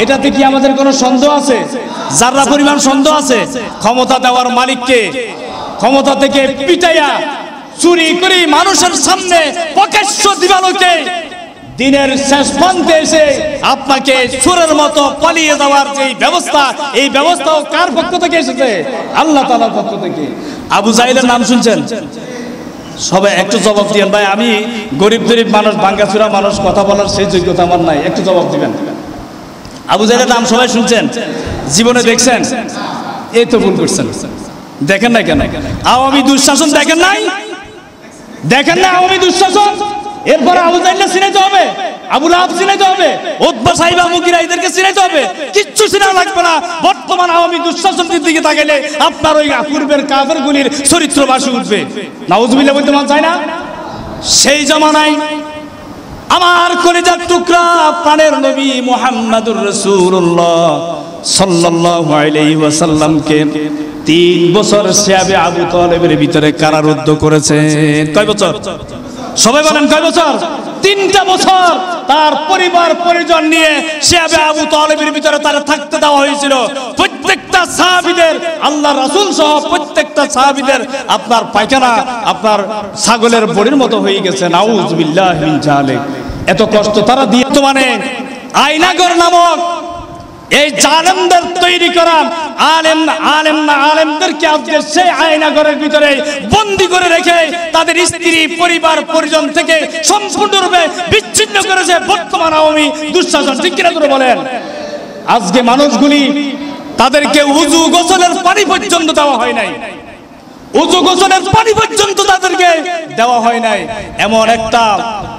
B: এটাতে কি আমাদের কোনো সন্দেহ আছে? যারা পরিমাণ সন্দেহ আছে? ক্ষমতা দেওয়ার মালিককে ক্ষমতা থেকে পিটাইয়া চুরি করে মানুষের সামনে প্রকাশ্য দিবালোকে দিনের শেষ প্রান্তে এসে আপনাকে চোরের মতো পালিয়ে যাওয়ার যে ব্যবস্থা, এই ব্যবস্থাও কার পক্ষ থেকে এসেছে? আল্লাহ তাআলার পক্ষ থেকে। আবু জাহেলের নাম শুনছেন? সবাই একটু জবাব দিবেন। ভাই, আমি গরিব মানুষ, ভাঙ্গাচুরা মানুষ, কথা বলার সেই যোগ্যতা আমার নাই, একটু জবাব দিবেন। আবু জাহেলের নাম সবাই শুনছেন? জীবনে দেখছেন? এই তো ভুল করছেন। দেখেন না কেন? আওয়ামী দুঃশাসন দেখেন নাই? দেখেন না আওয়ামী দুঃশাসন? এরপরে আবু জাহেলকে চিনাইতে হবে, আবু লাহাব চিনাইতে হবে, উতবা সাইবা মুগীরা এদেরকে চিনাইতে হবে। কিচ্ছু চিনা লাগবে না। বর্তমান আওয়ামী দুঃশাসনের দিকে তাকাইলে আপনার ওই পূর্বের কাফেরগুলির চরিত্র ভাসে উঠবে। নাউজুবিল্লাহ বলতে মন চায় না? সেই জামানায় আমার কলিজার টুকরা প্রাণের নবী মুহাম্মদুর রাসূলুল্লাহ সাল্লাল্লাহু আলাইহি ওয়াসাল্লামকে 3 বছর শিয়াবে আবু তালেবের ভিতরে কারারুদ্ধ করেছেন। কয় বছর? সবাই বলেন, কয় বছর? 3টা বছর তার পরিবার পরিজন নিয়ে শিয়াবে আবু তালেবের ভিতরে তার থাকতে দেওয়া হয়েছিল। প্রত্যেকটা সাহাবীদের, আল্লাহ রাসূল সহ প্রত্যেকটা সাহাবীদের আপনার পায়খানা আপনার ছাগলের বড়ির মতো হয়ে গেছে। নাউযুবিল্লাহি মিন যালিক। এত কষ্ট তারা দিয়ে মানে আয়নাগর নামক এই জালেমদের তৈরি করা আলেমদেরকে আজকে সেই আয়নাগরের ভিতরে বন্দী করে রেখে তাদের স্ত্রী, পরিবার, পরিজন থেকে সম্পূর্ণরূপে বিচ্ছিন্ন করেছে বর্তমান আওয়ামী দুঃশাসন। ঠিক কিনা করে বলেন? আজকে মানুষগুলি তাদেরকে উযু গোসলের পানি পর্যন্ত দেওয়া হয় নাই, উযু গোসলের পানি পর্যন্ত তাদেরকে দেওয়া হয় নাই। এমন একটা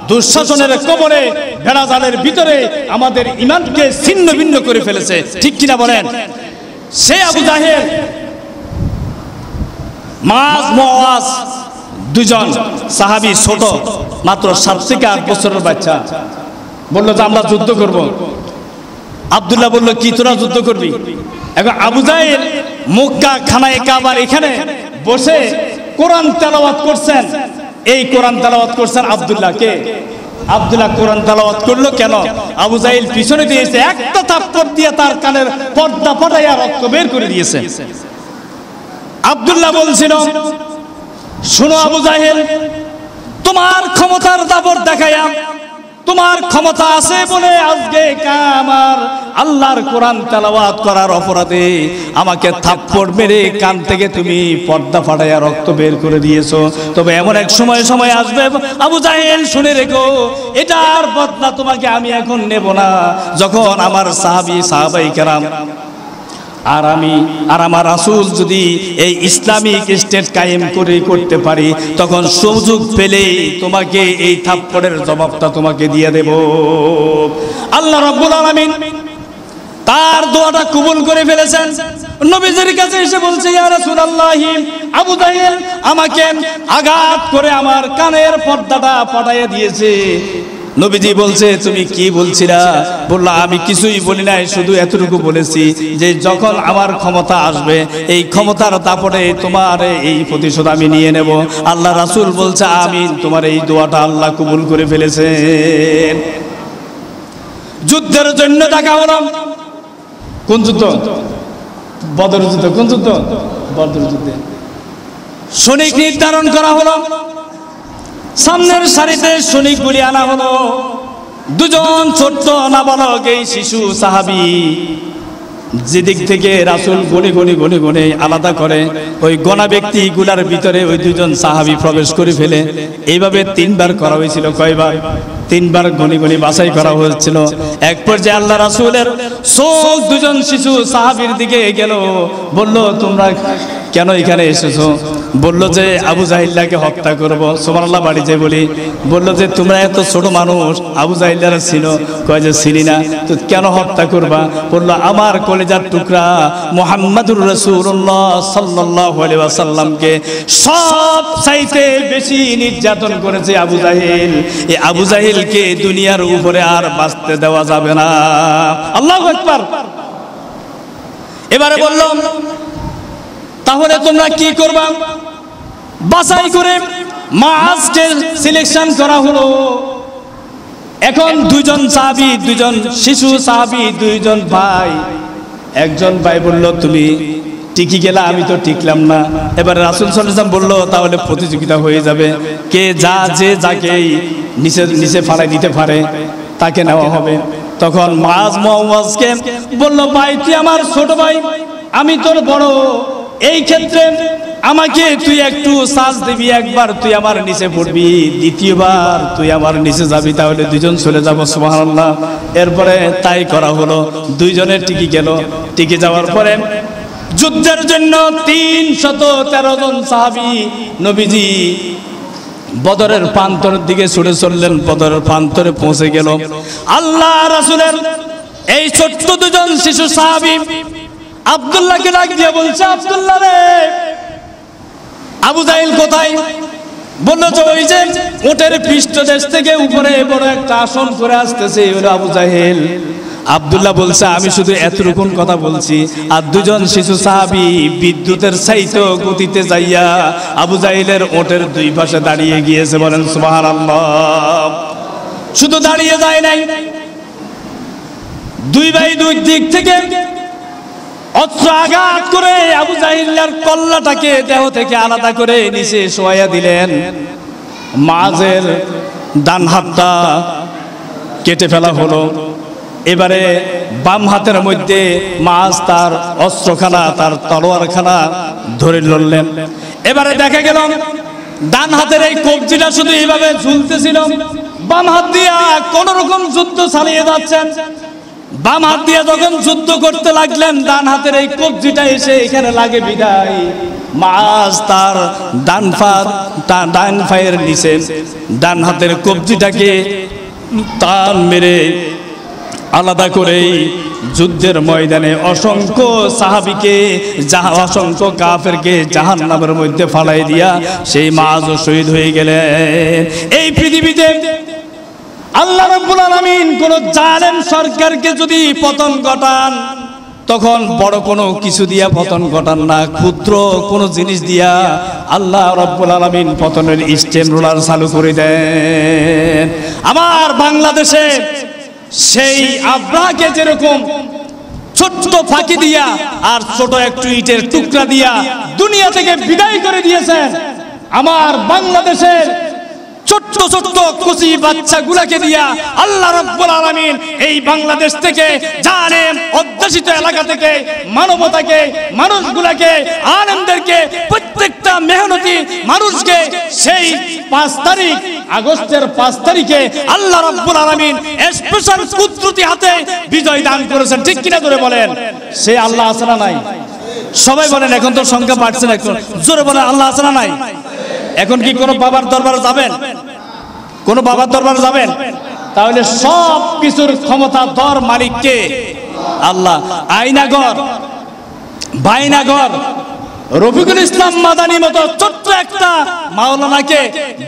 B: দুঃশাসনের কবরে, ভেড়াজালের ভিতরে আমাদের ঈমানকে ছিন্ন ভিন্ন করে ফেলেছে। ঠিক কিনা বলেন? সে আবু জাহেল, মাজ, মুআজ, দুজন সাহাবী, ছোট মাত্র 7 থেকে 8 বছরের বাচ্চা, বললো যে আমরা যুদ্ধ করব। আব্দুল্লাহ বলল, কি তোরা যুদ্ধ করবি? এখন আবু জাহেল মক্কা খানায়ে কাবার এখানে বসে কোরআন তেলাওয়াত করছেন। এই কোরআন তেলাওয়াত করছেন আব্দুল্লাহ। কে? আব্দুল্লাহ কোরআন তেলাওয়াত করলো কেন? আবু জাহেল পিছনে দিয়েছে, একটা থাপ্পড় দিয়ে তার কানের পর্দা ফাটাইয়া রক্ত বের করে দিয়েছে। আব্দুল্লাহ বলছিল, শোনো আবু জাহেল, তোমার ক্ষমতার দাপট দেখাইয়া, তোমার ক্ষমতা আছে বলে আজকে আমার আল্লাহর কোরআন তেলাওয়াত করার অপরাধে আমাকে থাপ্পড় মেরে কান থেকে তুমি পর্দা ফাটাইয়া রক্ত বের করে দিয়েছো। তবে এমন এক সময় আসবে আবু জাহেল, শুনে রেখো, এটার বদলা তোমাকে আমি এখন নেব না। যখন আমার সাহাবাই কেরাম আর আমার রাসূল যদি এই ইসলামিক স্টেট কায়েম করতে পারি, তখন সুযোগ পেলে তোমাকে এই থাপ্পড়ের জবাবটা তোমাকে দিয়ে দেব। আল্লাহ রাব্বুল আলামিন তার দোয়াটা কবুল করে ফেলেছেন। নবীজির কাছে এসে বলছে, ইয়া রাসূলুল্লাহ, আবু জাহেল আমাকে আঘাত করে আমার কানের পর্দাটা ফাটাইয়া দিয়েছে। নবীজি বলছে, তুমি কি বলছিলা? বললো, আমি কিছুই বলি নাই, শুধু এতটুকু বলেছি যে যখন আমার ক্ষমতা আসবে, এই ক্ষমতার দাপটে তোমার এই প্রতিশোধ আমি নিয়ে নেব। আল্লাহ রাসূল বলছে, আমিন। তোমার এই দোয়াটা আল্লাহ কবুল করে ফেলেছেন। যুদ্ধের জন্য ডাকা হলো,
A: কোন যুদ্ধ? বদর যুদ্ধ। কোন যুদ্ধ? বদর যুদ্ধে সৈনিক নির্ধারণ করা হলো, সামনের সারিতে সৈনিকগুলি আনা হলো। দুজন ছোট্ট নাবালক এই শিশু সাহাবী যেদিক থেকে রাসূল গনে গনে গনে গনে আলাদা করে ওই গোনা ব্যক্তিগুলার ভিতরে ওই দুজন সাহাবী প্রবেশ করে ফেলে। এইভাবে 3 বার করা হয়েছিল। কয়বার? 3 বার গনি গনি বাছাই করা হয়েছিল। এক পর্যায়ে আল্লাহ রাসূলের চোখ দুজন শিশু সাহাবীর দিকে গেল, বলল তোমরা কেন এখানে এসেছো? বলল যে আবু জাহিল্লাকে হত্যা করব। সুবহানাল্লাহ বাড়ি যাই বলি। বলল যে তোমরা এত ছোট মানুষ, আবু জাহিল্লারা ছিল। কয় যে চিনি না। তো কেন হত্যা করবা? বলল আমার কলেজার টুকরা মুহাম্মাদুর রাসূলুল্লাহ সাল্লাল্লাহু আলাইহি ওয়াসাল্লামকে সব চাইতে বেশি নির্যাতন করেছে আবু জাহিল। এই আবু জাহিলকে দুনিয়ার উপরে আর বাঁচতে দেওয়া যাবে না। আল্লাহু আকবার। এবারে বললাম তাহলে তোমরা কি করবা? বাছাই করে মাআজকে সিলেকশন করা হলো। এখন দুজন সাহাবী, দুজন শিশু সাহাবী, দুইজন ভাই। একজন ভাই বলল তুমি টিকি গেলা, আমি তো টিকলাম না। এবারে রাসূল সাল্লাল্লাহু আলাইহি ওয়াসাল্লাম বলল তাহলে প্রতিযোগিতা হয়ে যাবে, কে যে যাকে নিচে নিচে ফালাই দিতে পারে তাকে নেওয়া হবে। তখন মুআজকে বলল ভাই তুই আমার ছোট ভাই, আমি তোর বড়, এই ক্ষেত্রে আমাকে তুই একটু সাজ দিবি। একবার তুই আমার নিচে পড়বি, দ্বিতীয়বার তুই আমার নিচে যাবি, তাহলে দুজন চলে যাব। সুবহানাল্লাহ। এরপরে তাই করা হলো। দুইজনের টিকে গেল। টিকে যাওয়ার পরে যুদ্ধের জন্য 313 জন সাহাবী নবীজি বদরের প্রান্তরের দিকে ছুটে চললেন। বদরের প্রান্তরে পৌঁছে গেল। আল্লাহ রাসূলের এই ছোট্ট দুজন শিশু সাহাবী আব্দুল্লাহকে ডাক দিয়ে বলছে, আব্দুল্লাহ রে, আবু জাহিল কোথায়? বলল যে ওই যে উটের পৃষ্ঠদেশ থেকে উপরে বড় একটা আসন করে আসতেছে, এই হলো আবু জাহিল। আব্দুল্লাহ বলছে আমি শুধু এতটুকু কথা বলছি, আর দুজন শিশু সাহাবী বিদ্যুতের চাইতে গতিতে যাইয়া আবু জাহিলের ওটের দুই পাশে দাঁড়িয়ে গিয়েছে। বলেন সুবহানাল্লাহ। শুধু দাঁড়িয়ে যায় নাই, দুই ভাই দুই দিক থেকে অস্ত্র আঘাত করে আবু জাহিলের কল্লাটাকে দেহ থেকে আলাদা করে নিচে শোয়াইয়া দিলেন। মাঝের ডান হাতটা কেটে ফেলা হলো। এবারে বাম হাতের মধ্যে মাঝ তার অস্ত্রখানা, তার তলোয়ারখানা ধরে লড়লেন। এবারে দেখা গেল ডান হাতের এই কবজিটা শুধু এইভাবে ঝুলতেছিল, বাম হাত দিয়া কোন রকম যুদ্ধ চালিয়ে যাচ্ছেন। বাম হাত দিয়ে যখন যুদ্ধ করতে লাগলেন, ডান হাতের এই কবজিটা এসে এখানে লাগে বিদায় মাঝ তার ডান পায়ের নিচে ডান হাতের কবজিটাকে টান মেরে আলাদা করেই যুদ্ধের ময়দানে অসংখ্য সাহাবীকে, অসংখ্য কাফেরকে জাহান্নামের মধ্যে ফালাই দিয়া সেই মাঝও শহীদ হয়ে গেলেন। এই পৃথিবীতে আল্লাহ রাব্বুল আলামিন কোন জালেম সরকারকে যদি পতন ঘটান, তখন বড় কোনো কিছু দিয়া পতন ঘটান না, ক্ষুদ্র কোনো জিনিস দিয়া আল্লাহ রাব্বুল আলামিন পতনের স্টেম রোলার চালু করে দেন। আমার বাংলাদেশে সেই আব্রাহাকে যেরকম ছোট্ট ফাঁকি দিয়া আর ছোট একটু ইটের টুকরা দিয়া দুনিয়া থেকে বিদায় করে দিয়েছেন, আমার বাংলাদেশের ছোট্ট ছোট্ট কুচি বাচ্চাগুলাকে দিয়া আল্লাহ রাব্বুল আলামিন এই বাংলাদেশ থেকে জালেম অধ্যুষিত এলাকা থেকে মানবতাকে, মানুষগুলাকে, আলেমদেরকে, প্রত্যেকটা মেহনতি মানুষকে সেই 5 তারিখ আগস্টের 5 তারিখে আল্লাহ রাব্বুল আলামিন স্পেশাল কুদরতি হাতে বিজয় দান করেছেন। ঠিক কিনা জোরে বলেন, সে আল্লাহ আছে না নাই? সবাই বলেন, এখন তো সংখ্যা বাড়ছে না, একটু জোরে বলেন আল্লাহ আছে না নাই? এখন কি কোনো বাবার দরবারে যাবেন? কোনো বাবার দরবারে যাবেন? তাহলে সব কিছুর ক্ষমতা দর মালিককে আল্লাহ। আইনাগর, বাইনাগর রফিকুল ইসলাম মাদানী মতো ছোট্ট একটা মাওলানাকে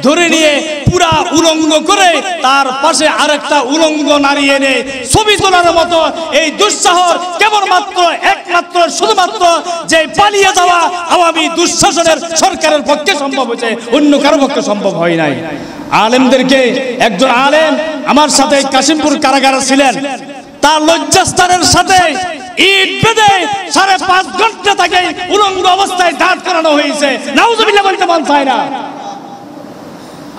A: ধরে নিয়ে পুরা উলঙ্গ করে তার পাশে আরেকটা উলঙ্গ নারী এনে ছবি তোলার মতো এই দুঃসাহস কেবলমাত্র একমাত্র শুধুমাত্র যে পালিয়ে যাওয়া আওয়ামী দুঃশাসনের সরকারের পক্ষে সম্ভব হয়েছে, অন্য কারো পক্ষে সম্ভব হয় নাই। আলেমদেরকে, একজন আলেম আমার সাথে কাশিমপুর কারাগারে ছিলেন, তার লজ্জাস্থানের সাথে ইট বেঁধে 5.5 ঘন্টা তাকে উলঙ্গ অবস্থায় দাঁড় করানো হয়েছে। নাউজুবিল্লাহ বলতে মন চায় না।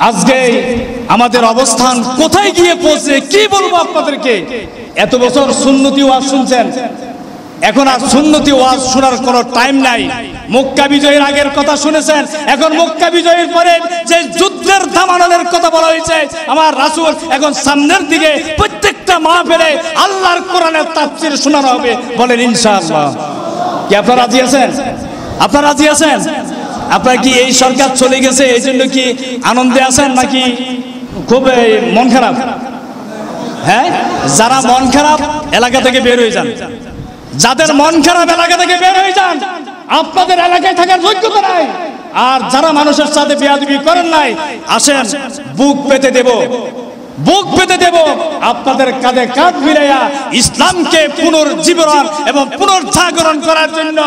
A: আজকে আমাদের অবস্থান কোথায় গিয়ে পৌঁছে কি বলবো আপনাদেরকে? এত বছর সুন্নতি ওয়াজ শুনছেন, এখন আর সুন্নতি ওয়াজ শোনার কোনো টাইম নাই। মক্কা বিজয়ের আগের কথা শুনেছেন, এখন মক্কা বিজয়ের পরে যে যুদ্ধের দামানলের কথা বলা হয়েছে, আমার রাসূল এখন সামনের দিকে প্রত্যেকটা মাহফিলে আল্লাহর কোরআনের তাফসীর শোনানো হবে। বলেন ইনশাআল্লাহ। কি আপনারা রাজি আছেন? আপনারা রাজি আছেন? আপনারা কি এই সরকার চলে গেছে এই জন্য কি আনন্দে আছেন নাকি খুব মন খারাপ? হ্যাঁ, যারা মন খারাপ এলাকা থেকে বের হয়ে যান। যাদের মন খারাপ এলাকা থেকে বের হয়ে যান, আপনাদের এলাকায় থাকার যোগ্যতা নাই। আর যারা মানুষের সাথে বেয়াদবি করেন নাই, আসেন বুক পেতে দেব, বুক পেতে দেব। আপনাদের কাঁধে কাঁধ মিলাইয়া ইসলামকে পুনর্জীবন এবং পুনর্জাগরণ করার জন্য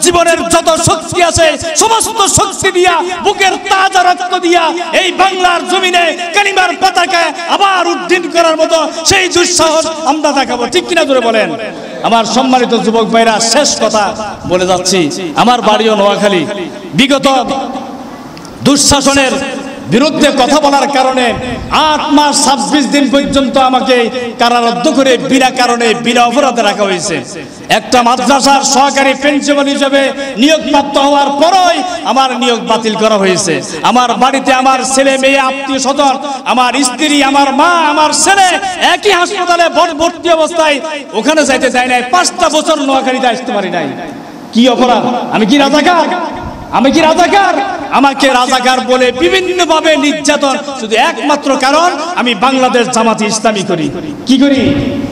A: জীবনের যত শক্তি আছে সমস্ত শক্তি দিয়া, বুকের তাজা রক্ত দিয়া এই বাংলার জমিনে কালিমার পতাকা আবার উদ্দিন করার মতো সেই দুঃসাহস আমরা দেখাবো। ঠিক কিনা জোরে বলেন? আমার সম্মানিত যুবক ভাইরা, শেষ কথা বলে যাচ্ছি। আমার বাড়িও নোয়াখালী। বিগত দুঃশাসনের বিরুদ্ধে কথা বলার কারণে 8 মাস 26 দিন পর্যন্ত আমাকে কারারুদ্ধ করে বিনা কারণে বিনা অপরাধে রাখা হয়েছে। একটা মাদ্রাসার সহকারী প্রিন্সিপাল হিসেবে নিয়োগপ্রাপ্ত হওয়ার পরই আমার নিয়োগ বাতিল করা হয়েছে। আমার বাড়িতে আমার ছেলে মেয়ে, আত্মীয় স্বজন, আমার স্ত্রী, আমার মা, আমার ছেলে একই হাসপাতালে ভর্তি অবস্থায় ওখানে যাইতে দেয় নাই। 5টা বছর নোয়াখালীতে আসতে পারি নাই। কি অপরাধ? আমি কি রাজাকার? আমি কি রাজাকার? আমাকে রাজাকার বলে বিভিন্নভাবে নির্যাতন, শুধু একমাত্র কারণ আমি বাংলাদেশ জামাতি ইসলামী করি। কি করি?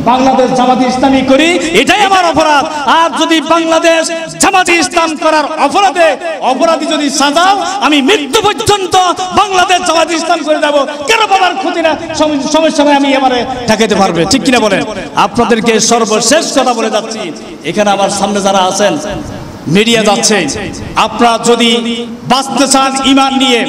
A: বাংলাদেশ জামাতি ইসলামী করি, এটাই আমার অপরাধ। আর যদি বাংলাদেশ জামাতি ইসলাম করার অপরাধে অপরাধী যদি সাজাও, আমি মৃত্যু পর্যন্ত বাংলাদেশ জামাতি ইসলাম করে দেবো। কেন বাবার ক্ষতি না, সমস্যা আমি এবারে ঠেকাতে পারবে। ঠিক কিনা বলেন? আপনাদেরকে সর্বশেষ কথা বলে যাচ্ছি, এখানে আমার সামনে যারা আছেন, মিডিয়া যাচ্ছে, আপনারা যদি বাঁচতে চান ঈমান নিয়ে,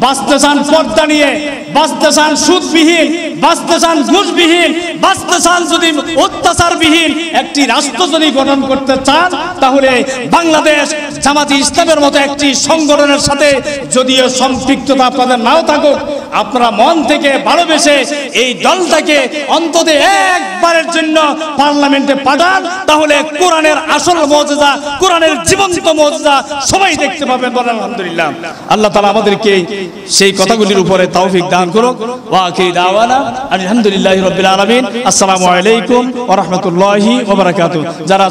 A: বাঁচতে চান পর্দা নিয়ে, বাঁচতে চান সুদবিহীন, বাঁচতে চান ঘুষবিহীন, বাঁচতে চান যদি অত্যাচারবিহীন একটি রাষ্ট্র যদি গঠন করতে চান, তাহলে বাংলাদেশ জামাতি ইসলামের মতো একটি সংগঠনের সাথে যদিও সম্পৃক্ততা আপনাদের নাও থাকুক, আপনারা মন থেকে ভালোবেসে এই দলটাকে অন্তত একবারের জন্য পার্লামেন্টে পাঠান, তাহলে কোরআনের আসল মুজিজা, কোরআনের জীবন্ত মুজিজা সবাই দেখতে পাবেন। বলেন আলহামদুলিল্লাহ। আল্লাহ তাআলা আমাদেরকে সেই কথাগুলির উপরে তৌফিক দান করুক। ওয়া আখিরু দাওয়ানা আলহামদুলিল্লাহি রাব্বিল আলামিন। আসসালামু আলাইকুম ওয়া রাহমাতুল্লাহি ওয়া বারাকাতুহু। যারা